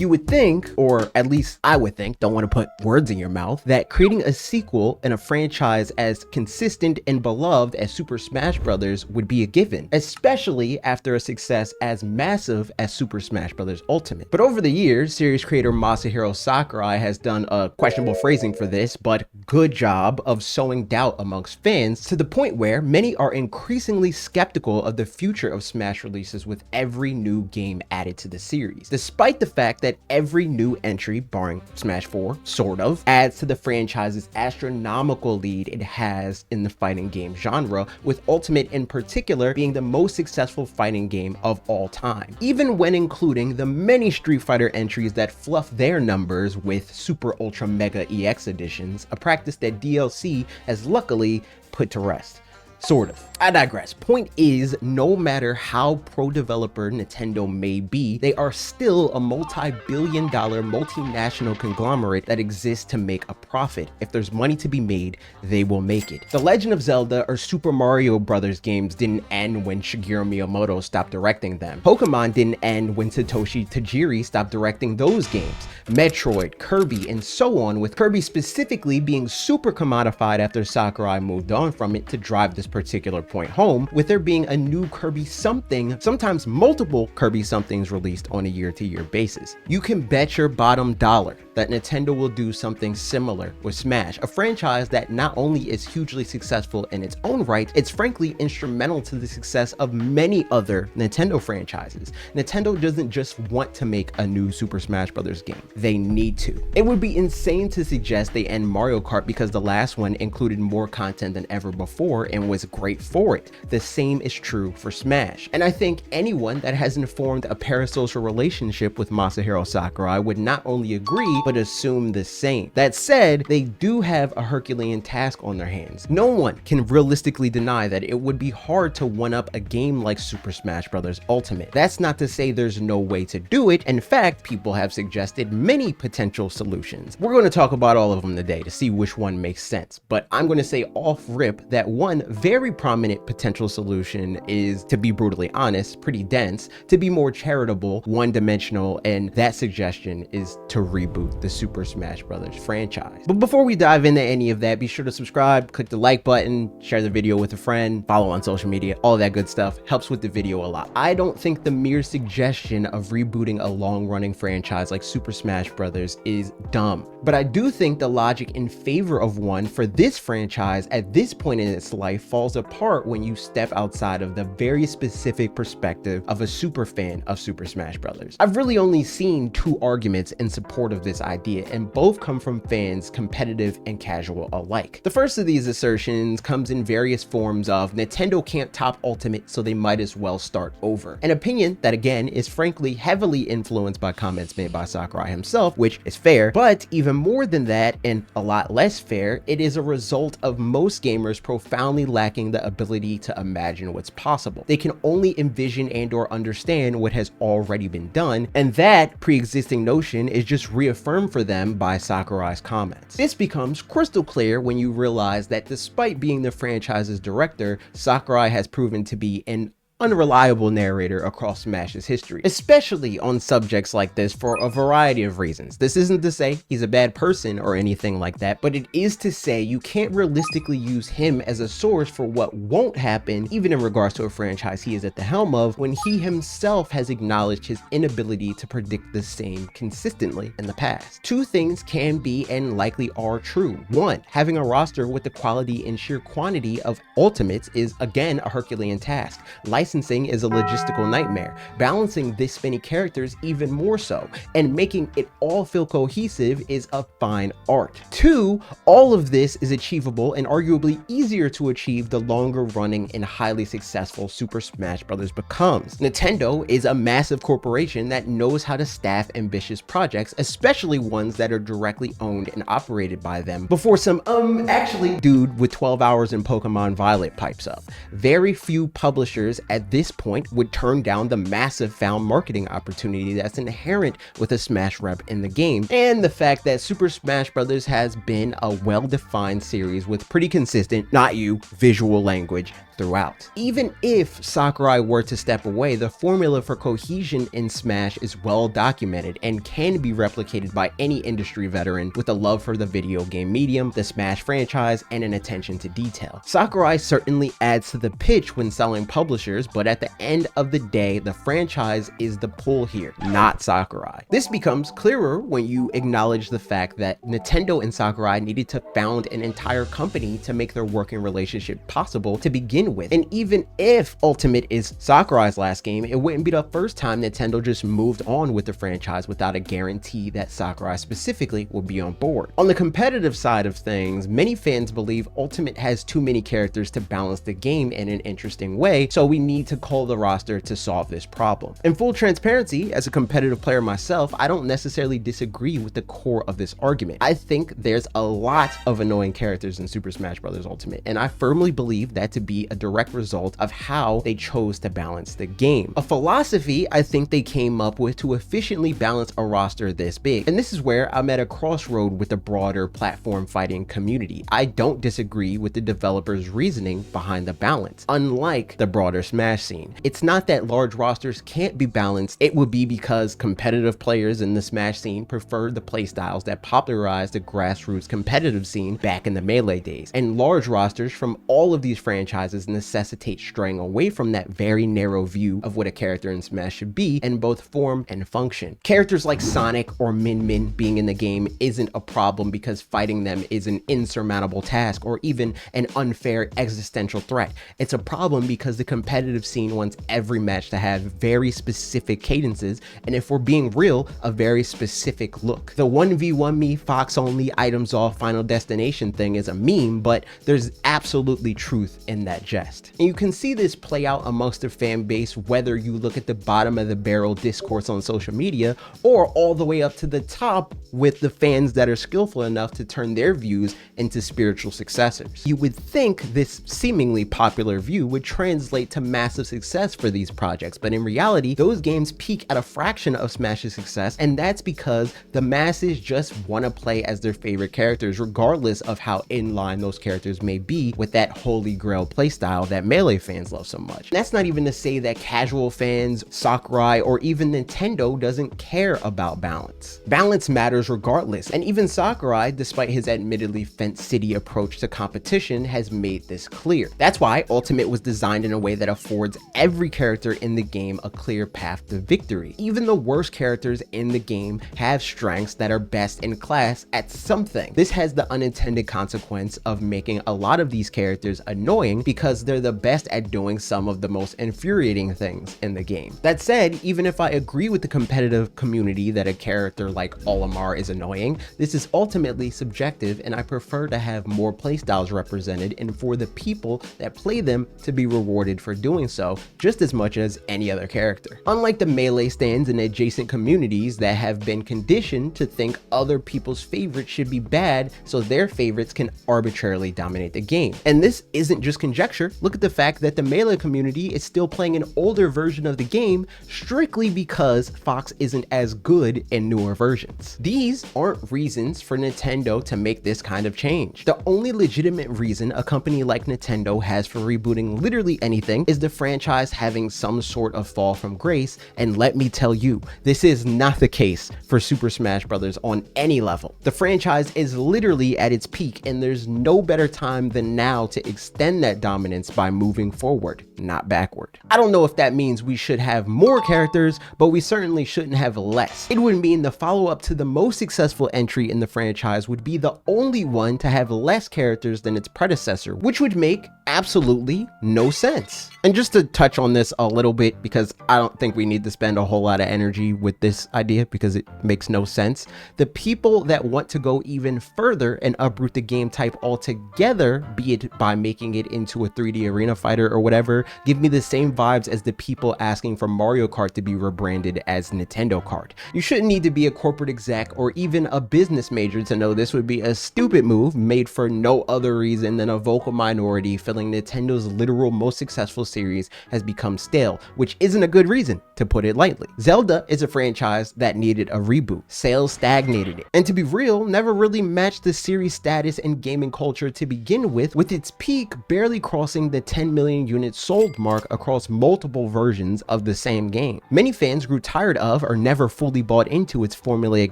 You would think, or at least I would think, don't want to put words in your mouth, that creating a sequel in a franchise as consistent and beloved as Super Smash Bros. Would be a given, especially after a success as massive as Super Smash Bros. Ultimate. But over the years, series creator Masahiro Sakurai has done a questionable phrasing for this, but good job of sowing doubt amongst fans to the point where many are increasingly skeptical of the future of Smash releases with every new game added to the series, despite the fact that every new entry, barring Smash 4, sort of, adds to the franchise's astronomical lead it has in the fighting game genre, with Ultimate in particular being the most successful fighting game of all time, even when including the many Street Fighter entries that fluff their numbers with Super Ultra Mega EX editions, a practice that DLC has luckily put to rest. Sort of. I digress. Point is, no matter how pro-developer Nintendo may be, they are still a multi-billion-dollar multinational conglomerate that exists to make a profit. If there's money to be made, they will make it. The Legend of Zelda or Super Mario Bros. Games didn't end when Shigeru Miyamoto stopped directing them. Pokemon didn't end when Satoshi Tajiri stopped directing those games. Metroid, Kirby, and so on, with Kirby specifically being super commodified after Sakurai moved on from it to drive this particular point home, with there being a new Kirby something, sometimes multiple Kirby somethings released on a year-to-year basis. You can bet your bottom dollar that Nintendo will do something similar with Smash, a franchise that not only is hugely successful in its own right, it's frankly instrumental to the success of many other Nintendo franchises. Nintendo doesn't just want to make a new Super Smash Bros. Game, they need to. It would be insane to suggest they end Mario Kart because the last one included more content than ever before and was great for it. The same is true for Smash. And I think anyone that hasn't formed a parasocial relationship with Masahiro Sakurai would not only agree, but assume the same. That said, they do have a Herculean task on their hands. No one can realistically deny that it would be hard to one-up a game like Super Smash Bros. Ultimate. That's not to say there's no way to do it. In fact, people have suggested many potential solutions. We're going to talk about all of them today to see which one makes sense, but I'm going to say off rip that one very prominent potential solution is, to be brutally honest, pretty dense, to be more charitable, one-dimensional, and that suggestion is to reboot the Super Smash Bros. Franchise. But before we dive into any of that, be sure to subscribe, click the like button, share the video with a friend, follow on social media, all that good stuff helps with the video a lot. I don't think the mere suggestion of rebooting a long-running franchise like Super Smash Bros. Is dumb, but I do think the logic in favor of one for this franchise at this point in its life falls apart when you step outside of the very specific perspective of a super fan of Super Smash Bros. I've really only seen two arguments in support of this idea, and both come from fans, competitive and casual alike. The first of these assertions comes in various forms of Nintendo can't top Ultimate, so they might as well start over. An opinion that again is frankly heavily influenced by comments made by Sakurai himself, which is fair, but even more than that and a lot less fair, it is a result of most gamers profoundly lacking the ability to imagine what's possible. They can only envision and or understand what has already been done, and that pre-existing notion is just reaffirmed for them by Sakurai's comments. This becomes crystal clear when you realize that despite being the franchise's director, Sakurai has proven to be an unreliable narrator across Smash's history, especially on subjects like this for a variety of reasons. This isn't to say he's a bad person or anything like that, but it is to say you can't realistically use him as a source for what won't happen, even in regards to a franchise he is at the helm of, when he himself has acknowledged his inability to predict the same consistently in the past. Two things can be and likely are true. One, having a roster with the quality and sheer quantity of Ultimates is again a Herculean task. Licensing is a logistical nightmare, balancing this many characters even more so, and making it all feel cohesive is a fine art. Two, all of this is achievable and arguably easier to achieve the longer running and highly successful Super Smash Bros. Becomes. Nintendo is a massive corporation that knows how to staff ambitious projects, especially ones that are directly owned and operated by them, before some actually dude with 12 hours in Pokemon Violet pipes up. Very few publishers at this point would turn down the massive found marketing opportunity that's inherent with a Smash rep in the game, and the fact that Super Smash Bros. Has been a well-defined series with pretty consistent, not you, visual language throughout. Even if Sakurai were to step away, the formula for cohesion in Smash is well documented and can be replicated by any industry veteran with a love for the video game medium, the Smash franchise, and an attention to detail. Sakurai certainly adds to the pitch when selling publishers, but at the end of the day, the franchise is the pull here, not Sakurai. This becomes clearer when you acknowledge the fact that Nintendo and Sakurai needed to found an entire company to make their working relationship possible to begin with. And even if Ultimate is Sakurai's last game, it wouldn't be the first time Nintendo just moved on with the franchise without a guarantee that Sakurai specifically will be on board. On the competitive side of things, many fans believe Ultimate has too many characters to balance the game in an interesting way, so we need to cull the roster to solve this problem. In full transparency, as a competitive player myself, I don't necessarily disagree with the core of this argument. I think there's a lot of annoying characters in Super Smash Bros. Ultimate, and I firmly believe that to be a direct result of how they chose to balance the game. A philosophy I think they came up with to efficiently balance a roster this big, and this is where I'm at a crossroad with the broader platform fighting community. I don't disagree with the developers' reasoning behind the balance. Unlike the broader Smash scene, it's not that large rosters can't be balanced, it would be because competitive players in the Smash scene prefer the playstyles that popularized the grassroots competitive scene back in the Melee days, and large rosters from all of these franchises necessitate straying away from that very narrow view of what a character in Smash should be in both form and function. Characters like Sonic or Min Min being in the game isn't a problem because fighting them is an insurmountable task or even an unfair existential threat. It's a problem because the competitive scene wants every match to have very specific cadences, and if we're being real, a very specific look. The 1v1 me, Fox only, items off, final destination thing is a meme, but there's absolutely truth in that jest. And you can see this play out amongst the fan base whether you look at the bottom of the barrel discourse on social media or all the way up to the top with the fans that are skillful enough to turn their views into spiritual successors. You would think this seemingly popular view would translate to massive success for these projects, but in reality, those games peak at a fraction of Smash's success, and that's because the masses just want to play as their favorite characters regardless of how in line those characters may be with that holy grail playstyle that Melee fans love so much. And that's not even to say that casual fans, Sakurai, or even Nintendo doesn't care about balance. Balance matters regardless, and even Sakurai, despite his admittedly fence city approach to competition, has made this clear. That's why Ultimate was designed in a way that affords every character in the game a clear path to victory. Even the worst characters in the game have strengths that are best in class at something. This has the unintended consequence of making a lot of these characters annoying because they're the best at doing some of the most infuriating things in the game. That said, even if I agree with the competitive community that a character like Olimar is annoying, this is ultimately subjective, and I prefer to have more playstyles represented and for the people that play them to be rewarded for doing so just as much as any other character. Unlike the Melee stands and adjacent communities that have been conditioned to think other people's favorites should be bad so their favorites can arbitrarily dominate the game. And this isn't just conjecture. Look at the fact that the Melee community is still playing an older version of the game strictly because Fox isn't as good in newer versions. These aren't reasons for Nintendo to make this kind of change. The only legitimate reason a company like Nintendo has for rebooting literally anything is the franchise having some sort of fall from grace, and let me tell you, this is not the case for Super Smash Bros. On any level. The franchise is literally at its peak, and there's no better time than now to extend that dominance by moving forward, not backward. I don't know if that means we should have more characters, but we certainly shouldn't have less. It would mean the follow-up to the most successful entry in the franchise would be the only one to have less characters than its predecessor, which would make absolutely no sense. And just to touch on this a little bit, because I don't think we need to spend a whole lot of energy with this idea because it makes no sense. The people that want to go even further and uproot the game type altogether, be it by making it into a 3D arena fighter or whatever, give me the same vibes as the people asking for Mario Kart to be rebranded as Nintendo Kart. You shouldn't need to be a corporate exec or even a business major to know this would be a stupid move made for no other reason than a vocal minority feeling Nintendo's literal most successful series has become stale, which isn't a good reason, to put it lightly. Zelda is a franchise that needed a reboot. Sales stagnated it, and to be real, never really matched the series status in gaming culture to begin with its peak barely crossing crossing the 10 million units sold mark across multiple versions of the same game. Many fans grew tired of or never fully bought into its formulaic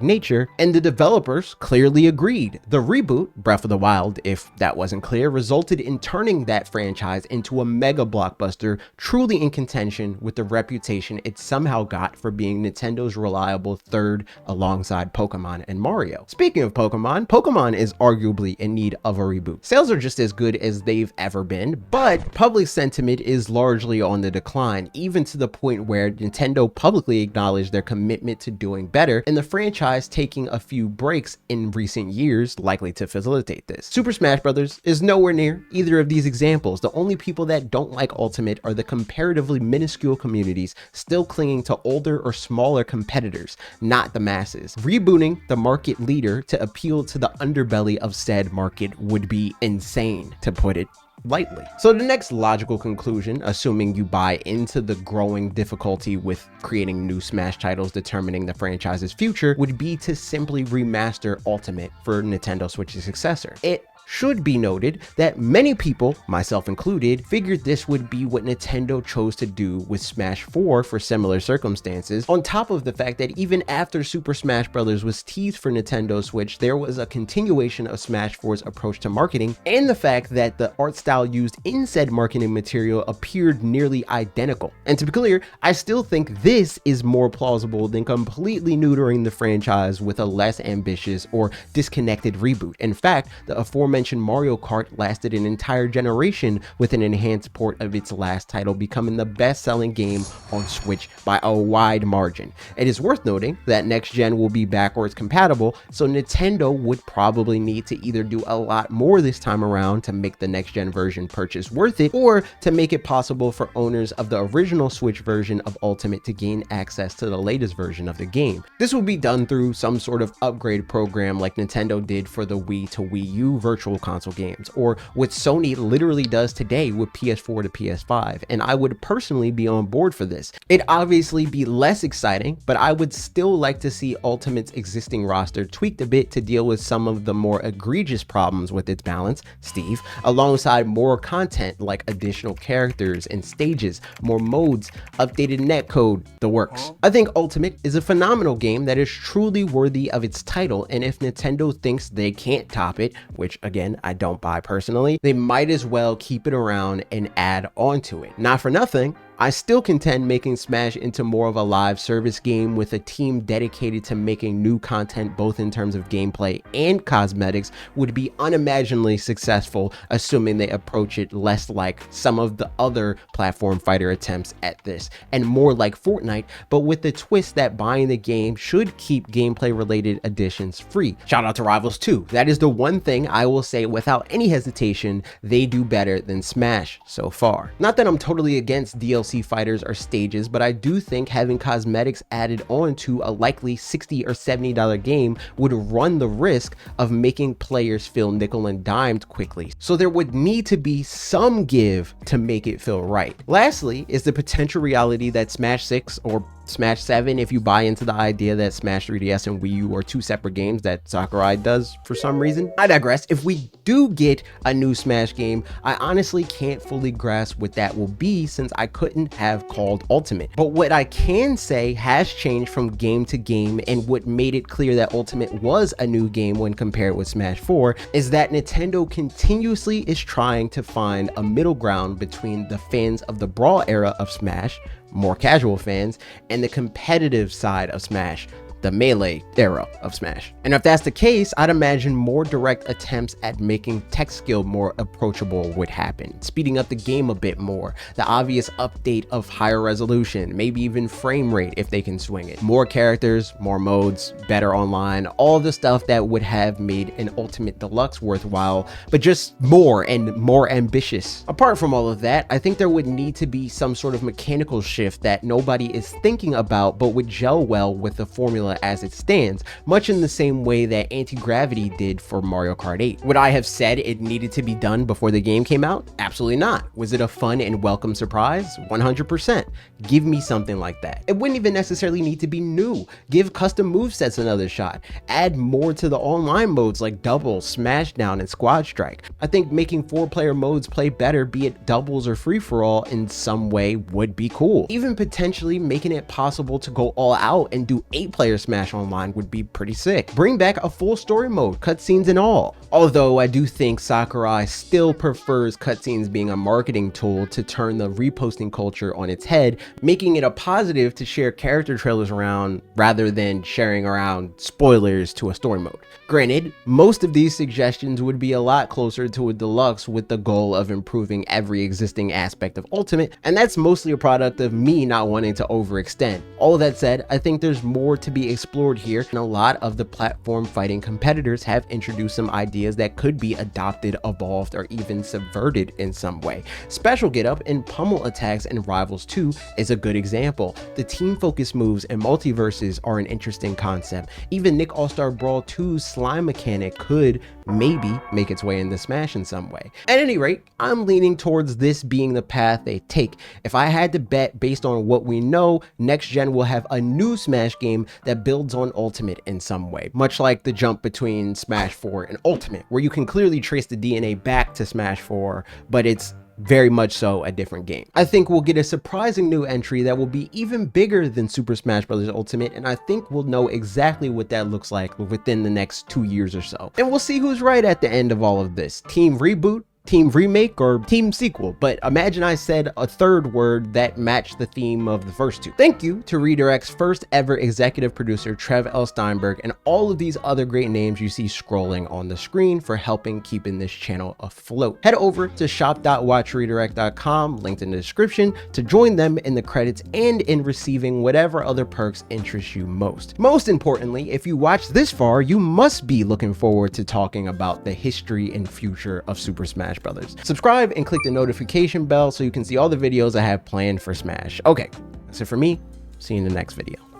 nature, and the developers clearly agreed. The reboot, Breath of the Wild, if that wasn't clear, resulted in turning that franchise into a mega blockbuster, truly in contention with the reputation it somehow got for being Nintendo's reliable third alongside Pokemon and Mario. Speaking of Pokemon, Pokemon is arguably in need of a reboot. Sales are just as good as they've ever been, but public sentiment is largely on the decline, even to the point where Nintendo publicly acknowledged their commitment to doing better, and the franchise taking a few breaks in recent years likely to facilitate this. Super Smash Bros. Is nowhere near either of these examples. The only people that don't like Ultimate are the comparatively minuscule communities still clinging to older or smaller competitors, not the masses. Rebooting the market leader to appeal to the underbelly of said market would be insane, to put it lightly. So the next logical conclusion, assuming you buy into the growing difficulty with creating new Smash titles determining the franchise's future, would be to simply remaster Ultimate for Nintendo Switch's successor. It should be noted that many people, myself included, figured this would be what Nintendo chose to do with Smash 4 for similar circumstances, on top of the fact that even after Super Smash Bros. Was teased for Nintendo Switch, there was a continuation of Smash 4's approach to marketing, and the fact that the art style used in said marketing material appeared nearly identical. And to be clear, I still think this is more plausible than completely neutering the franchise with a less ambitious or disconnected reboot. In fact, the aforementioned Mario Kart lasted an entire generation with an enhanced port of its last title, becoming the best-selling game on Switch by a wide margin. It is worth noting that next gen will be backwards compatible, so Nintendo would probably need to either do a lot more this time around to make the next gen version purchase worth it, or to make it possible for owners of the original Switch version of Ultimate to gain access to the latest version of the game. This will be done through some sort of upgrade program like Nintendo did for the Wii to Wii U virtual console games, or what Sony literally does today with PS4 to PS5, and I would personally be on board for this. It'd obviously be less exciting, but I would still like to see Ultimate's existing roster tweaked a bit to deal with some of the more egregious problems with its balance, Steve, alongside more content like additional characters and stages, more modes, updated netcode, the works. I think Ultimate is a phenomenal game that is truly worthy of its title, and if Nintendo thinks they can't top it, which again I don't buy personally, they might as well keep it around and add on to it. Not for nothing, I still contend making Smash into more of a live service game with a team dedicated to making new content both in terms of gameplay and cosmetics would be unimaginably successful, assuming they approach it less like some of the other platform fighter attempts at this, and more like Fortnite, but with the twist that buying the game should keep gameplay related additions free. Shout out to Rivals 2. That is the one thing I will say without any hesitation they do better than Smash so far. Not that I'm totally against DLC fighters or stages, but I do think having cosmetics added on to a likely $60 or $70 game would run the risk of making players feel nickel and dimed quickly. So there would need to be some give to make it feel right. Lastly is the potential reality that Smash 6 or Smash 7, if you buy into the idea that Smash 3DS and Wii U are two separate games that Sakurai does for some reason. I digress. If we do get a new Smash game, I honestly can't fully grasp what that will be since I couldn't have called Ultimate. But what I can say has changed from game to game, and what made it clear that Ultimate was a new game when compared with Smash 4 is that Nintendo continuously is trying to find a middle ground between the fans of the Brawl era of Smash, more casual fans, and the competitive side of Smash, the Melee era of Smash. And if that's the case, I'd imagine more direct attempts at making tech skill more approachable would happen, speeding up the game a bit more, the obvious update of higher resolution, maybe even frame rate if they can swing it, more characters, more modes, better online, all the stuff that would have made an Ultimate Deluxe worthwhile, but just more and more ambitious. Apart from all of that, I think there would need to be some sort of mechanical shift that nobody is thinking about but would gel well with the formula formula as it stands, much in the same way that anti-gravity did for Mario Kart 8. Would I have said it needed to be done before the game came out? Absolutely not. Was it a fun and welcome surprise? 100%. Give me something like that. It wouldn't even necessarily need to be new. Give custom movesets another shot. Add more to the online modes like doubles, smashdown, and squad strike. I think making 4-player modes play better, be it doubles or free-for-all, in some way would be cool. Even potentially making it possible to go all out and do 8-player Smash Online would be pretty sick. Bring back a full story mode, cutscenes and all. Although I do think Sakurai still prefers cutscenes being a marketing tool to turn the reposting culture on its head, making it a positive to share character trailers around rather than sharing around spoilers to a story mode. Granted, most of these suggestions would be a lot closer to a deluxe with the goal of improving every existing aspect of Ultimate, and that's mostly a product of me not wanting to overextend. All that said, I think there's more to be explored here, and a lot of the platform fighting competitors have introduced some ideas that could be adopted, evolved, or even subverted in some way. Special Get Up and pummel attacks in Rivals 2 is a good example. The team focus moves and multiverses are an interesting concept. Even Nick All-Star Brawl 2's slime mechanic could maybe make its way into Smash in some way. At any rate, I'm leaning towards this being the path they take. If I had to bet based on what we know, next gen will have a new Smash game that builds on Ultimate in some way, much like the jump between Smash 4 and Ultimate, where you can clearly trace the DNA back to Smash 4, but it's very much so a different game. I think we'll get a surprising new entry that will be even bigger than Super Smash Bros. Ultimate, and I think we'll know exactly what that looks like within the next 2 years or so. And we'll see who's right at the end of all of this. Team Reboot, Team Remake, or Team Sequel. But imagine I said a third word that matched the theme of the first two. Thank you to Redirect's first ever executive producer, Trev L. Steinberg, and all of these other great names you see scrolling on the screen for helping keeping this channel afloat. Head over to shop.watchredirect.com, linked in the description, to join them in the credits and in receiving whatever other perks interest you most. Most importantly, if you watched this far, you must be looking forward to talking about the history and future of Super Smash Brothers. Subscribe and click the notification bell so you can see all the videos I have planned for Smash. Okay, that's it for me. See you in the next video.